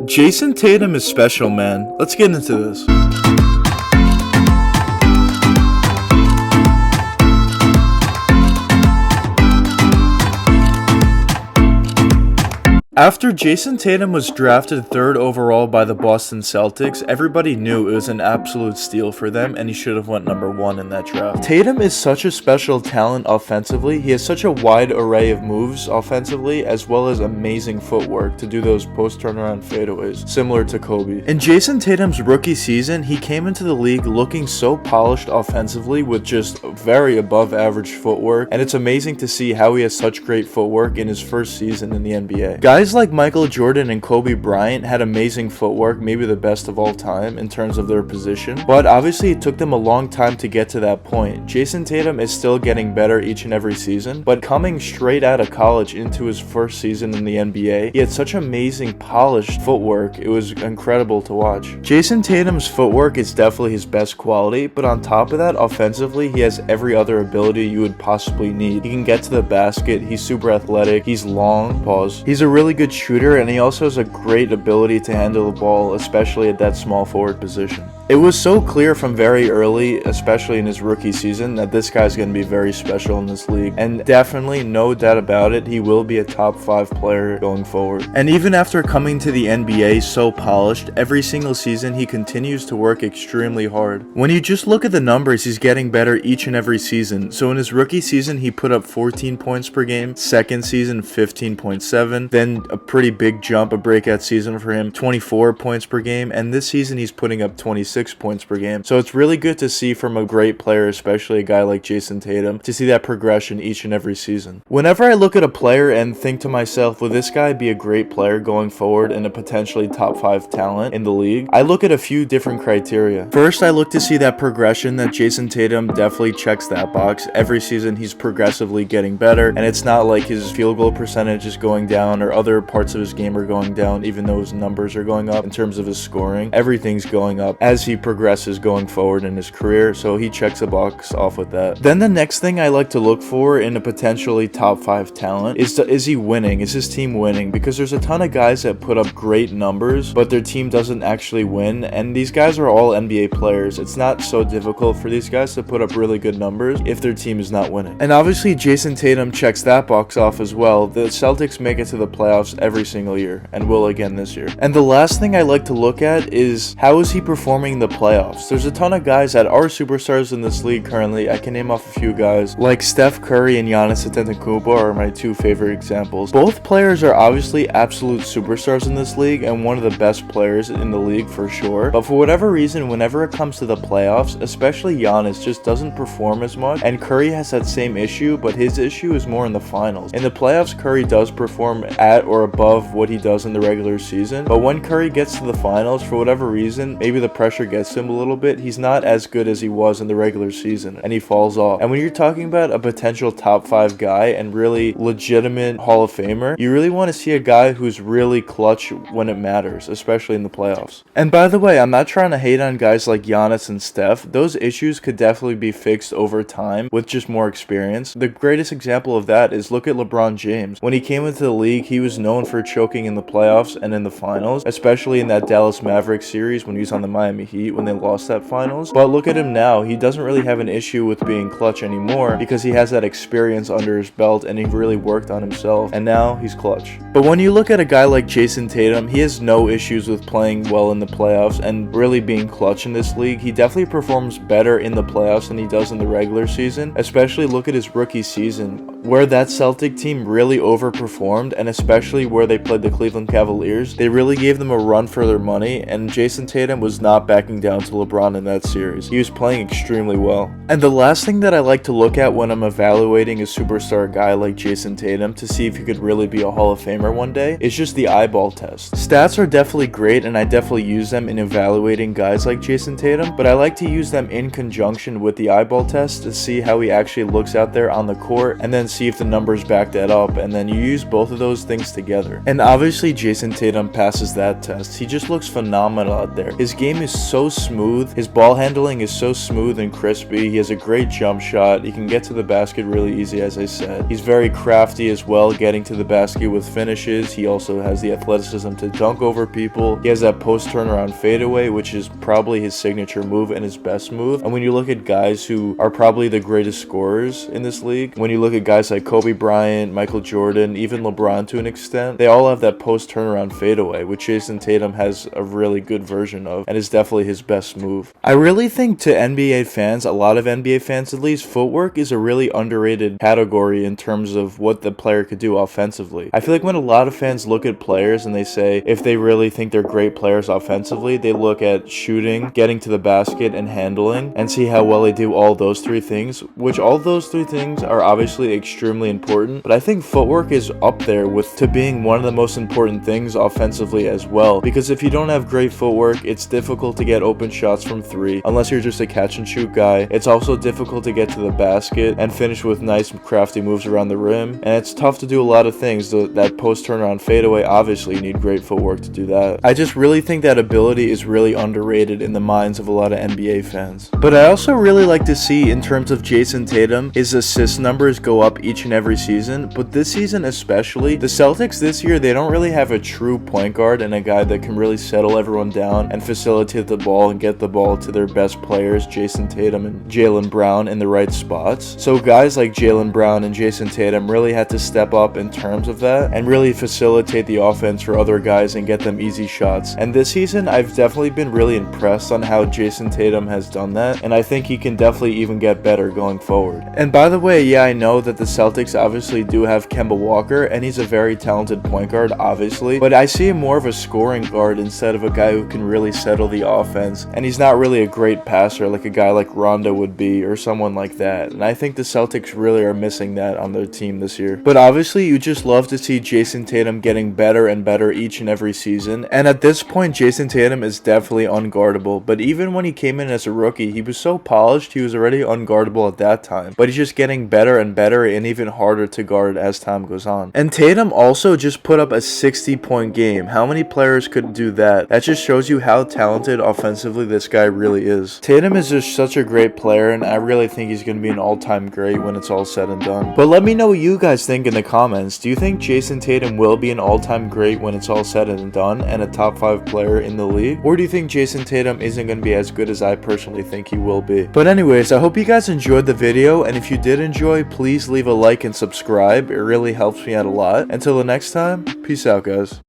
Jayson Tatum is special, man. Let's get into this. After Jayson Tatum was drafted 3rd overall by the Boston Celtics, everybody knew it was an absolute steal for them and he should have went number 1 in that draft. Tatum is such a special talent offensively. He has such a wide array of moves offensively as well as amazing footwork to do those post turnaround fadeaways, similar to Kobe. In Jayson Tatum's rookie season, he came into the league looking so polished offensively with just very above average footwork, and it's amazing to see how he has such great footwork in his first season in the NBA. Guys like Michael Jordan and Kobe Bryant had amazing footwork, maybe the best of all time in terms of their position, but obviously it took them a long time to get to that point. Jayson Tatum is still getting better each and every season, but coming straight out of college into his first season in the NBA, he had such amazing polished footwork. It was incredible to watch. Jayson Tatum's footwork is definitely his best quality, but on top of that, offensively, he has every other ability you would possibly need. He can get to the basket, he's super athletic, he's long, he's a really good shooter, and he also has a great ability to handle the ball, especially at that small forward position. It was so clear from very early, especially in his rookie season, that this guy's going to be very special in this league, and definitely, no doubt about it, he will be a top 5 player going forward. And even after coming to the NBA so polished, every single season he continues to work extremely hard. When you just look at the numbers, he's getting better each and every season. So in his rookie season, he put up 14 points per game, second season 15.7, then a pretty big jump, a breakout season for him, 24 points per game, and this season he's putting up 26 points per game. So it's really good to see from a great player, especially a guy like Jayson Tatum, to see that progression each and every season. Whenever I look at a player and think to myself, will this guy be a great player going forward and a potentially top 5 talent in the league, I look at a few different criteria. First, I look to see that progression that Jayson Tatum definitely checks that box. Every season he's progressively getting better, and it's not like his field goal percentage is going down or other parts of his game are going down, even though his numbers are going up in terms of his scoring. Everything's going up as he progresses going forward in his career, so he checks a box off with that. Then the next thing I like to look for in a potentially top 5 talent is he winning? Is his team winning? Because there's a ton of guys that put up great numbers, but their team doesn't actually win, and these guys are all NBA players. It's not so difficult for these guys to put up really good numbers if their team is not winning. And obviously Jayson Tatum checks that box off as well. The Celtics make it to the playoffs every single year and will again this year. And the last thing I like to look at is how is he performing in the playoffs? There's a ton of guys that are superstars in this league currently. I can name off a few guys like Steph Curry and Giannis Antetokounmpo are my 2 favorite examples. Both players are obviously absolute superstars in this league and one of the best players in the league for sure, but for whatever reason, whenever it comes to the playoffs, especially Giannis just doesn't perform as much, and Curry has that same issue, but his issue is more in the finals. In the playoffs, Curry does perform at or above what he does in the regular season, but when Curry gets to the finals, for whatever reason, maybe the pressure gets him a little bit, he's not as good as he was in the regular season, and he falls off. And when you're talking about a potential top 5 guy and really legitimate Hall of Famer, you really want to see a guy who's really clutch when it matters, especially in the playoffs. And by the way, I'm not trying to hate on guys like Giannis and Steph. Those issues could definitely be fixed over time with just more experience. The greatest example of that is look at LeBron James. When he came into the league, he was known for choking in the playoffs and in the finals, especially in that Dallas Mavericks series when he was on the Miami Heat when they lost that finals. But look at him now. He doesn't really have an issue with being clutch anymore because he has that experience under his belt and he really worked on himself, and now he's clutch. But when you look at a guy like Jayson Tatum, he has no issues with playing well in the playoffs and really being clutch in this league. He definitely performs better in the playoffs than he does in the regular season. Especially look at his rookie season where that Celtic team really overperformed, and especially where they played the Cleveland Cavaliers. They really gave them a run for their money, and Jayson Tatum was not backing down to LeBron in that series. He was playing extremely well. And the last thing that I like to look at when I'm evaluating a superstar guy like Jayson Tatum to see if he could really be a Hall of Famer one day is just the eyeball test. Stats are definitely great, and I definitely use them in evaluating guys like Jayson Tatum, but I like to use them in conjunction with the eyeball test to see how he actually looks out there on the court, and then see if the numbers back that up, and then you use both of those things together. And obviously Jayson Tatum passes that test. He just looks phenomenal out there. His game is so smooth. His ball handling is so smooth and crispy. He has a great jump shot. He can get to the basket really easy, as I said. He's very crafty as well, getting to the basket with finishes. He also has the athleticism to dunk over people. He has that post turnaround fadeaway, which is probably his signature move and his best move. And when you look at guys who are probably the greatest scorers in this league, when you look at guys like Kobe Bryant, Michael Jordan, even LeBron to an extent, they all have that post turnaround fadeaway, which Jayson Tatum has a really good version of and is definitely his best move. I really think to NBA fans, a lot of NBA fans at least, footwork is a really underrated category in terms of what the player could do offensively. I feel like when a lot of fans look at players and they say if they really think they're great players offensively, they look at shooting, getting to the basket, and handling, and see how well they do all those three things, which all those three things are obviously extremely important, but I think footwork is up there with to being one of the most important things offensively as well, because if you don't have great footwork, it's difficult to get open shots from three, unless you're just a catch and shoot guy. It's also difficult to get to the basket and finish with nice crafty moves around the rim, and it's tough to do a lot of things. That post turnaround fadeaway, obviously you need great footwork to do that. I just really think that ability is really underrated in the minds of a lot of NBA fans. But I also really like to see, in terms of Jayson Tatum, his assist numbers go up each and every season, but this season especially, the Celtics this year, they don't really have a true point guard and a guy that can really settle everyone down and facilitate the ball and get the ball to their best players, Jayson Tatum and Jaylen Brown, in the right spots. So guys like Jaylen Brown and Jayson Tatum really had to step up in terms of that and really facilitate the offense for other guys and get them easy shots. And this season, I've definitely been really impressed on how Jayson Tatum has done that, and I think he can definitely even get better going forward. And by the way, yeah, I know that the Celtics obviously do have Kemba Walker, and he's a very talented point guard, obviously, but I see him more of a scoring guard instead of a guy who can really settle the offense, and he's not really a great passer like a guy like Rondo would be, or someone like that, and I think the Celtics really are missing that on their team this year. But obviously, you just love to see Jayson Tatum getting better and better each and every season, and at this point, Jayson Tatum is definitely unguardable, but even when he came in as a rookie, he was so polished, he was already unguardable at that time, but he's just getting better and better and even harder to guard as time goes on. And Tatum also just put up a 60-point game. How many players could do that? That just shows you how talented offensively this guy really is. Tatum is just such a great player, and I really think he's going to be an all-time great when it's all said and done. But let me know what you guys think in the comments. Do you think Jayson Tatum will be an all-time great when it's all said and done and a top 5 player in the league? Or do you think Jayson Tatum isn't going to be as good as I personally think he will be? But anyways, I hope you guys enjoyed the video, and if you did enjoy, please leave a like and subscribe. It really helps me out a lot. Until the next time, peace out, guys.